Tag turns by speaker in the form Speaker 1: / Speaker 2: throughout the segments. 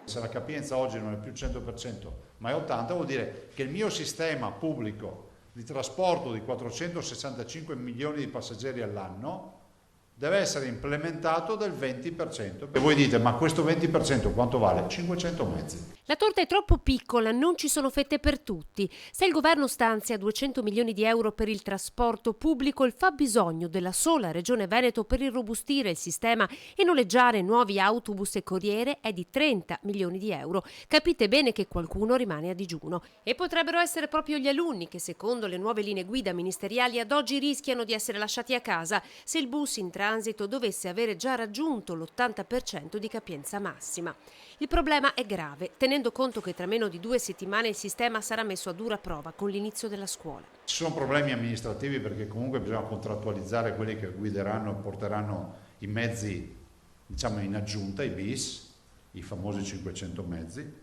Speaker 1: Se la capienza oggi non è più 100% ma è 80%, vuol dire che il mio sistema pubblico di trasporto di 465 milioni di passeggeri all'anno deve essere implementato del 20%. E voi dite, ma questo 20% quanto vale? 500 mezzi.
Speaker 2: La torta è troppo piccola, non ci sono fette per tutti. Se il governo stanzia 200 milioni di euro per il trasporto pubblico, il fabbisogno della sola Regione Veneto per irrobustire il sistema e noleggiare nuovi autobus e corriere è di 30 milioni di euro. Capite bene che qualcuno rimane a digiuno. E potrebbero essere proprio gli alunni che, secondo le nuove linee guida ministeriali, ad oggi rischiano di essere lasciati a casa se il bus in transito dovesse avere già raggiunto l'80% di capienza massima. Il problema è grave, tenendo conto che tra meno di 2 settimane il sistema sarà messo a dura prova con l'inizio della scuola.
Speaker 1: Ci sono problemi amministrativi perché comunque bisogna contrattualizzare quelli che guideranno e porteranno i mezzi, diciamo, in aggiunta, i bis, i famosi 500 mezzi.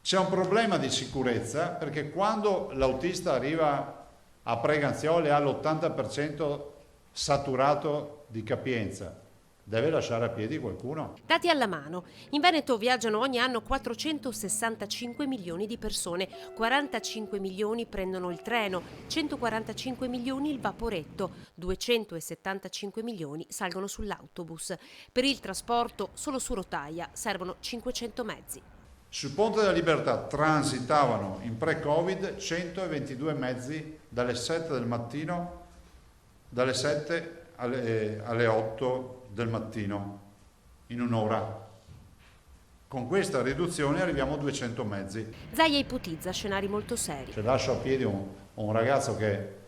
Speaker 1: C'è un problema di sicurezza perché quando l'autista arriva a Preganziole ha l'80% saturato di capienza, deve lasciare a piedi qualcuno.
Speaker 2: Dati alla mano, in Veneto viaggiano ogni anno 465 milioni di persone, 45 milioni prendono il treno, 145 milioni il vaporetto, 275 milioni salgono sull'autobus. Per il trasporto, solo su rotaia, servono 500 mezzi.
Speaker 1: Sul Ponte della Libertà transitavano in pre-Covid 122 mezzi dalle 7 del mattino, dalle 7 alle 8 del mattino, in un'ora. Con questa riduzione arriviamo a 200 mezzi.
Speaker 2: Zaia ipotizza scenari molto seri.
Speaker 1: Se lascio a piedi un ragazzo che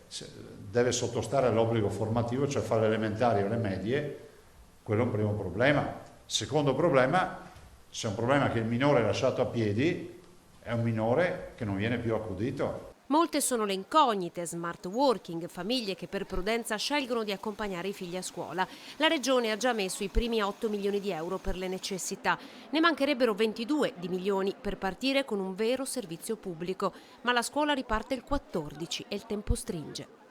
Speaker 1: deve sottostare all'obbligo formativo, cioè fare le elementari o le medie, quello è un primo problema. Secondo problema, c'è un problema che il minore lasciato a piedi è un minore che non viene più accudito.
Speaker 2: Molte sono le incognite, smart working, famiglie che per prudenza scelgono di accompagnare i figli a scuola. La Regione ha già messo i primi 8 milioni di euro per le necessità. Ne mancherebbero 22 di milioni per partire con un vero servizio pubblico. Ma la scuola riparte il 14 e il tempo stringe.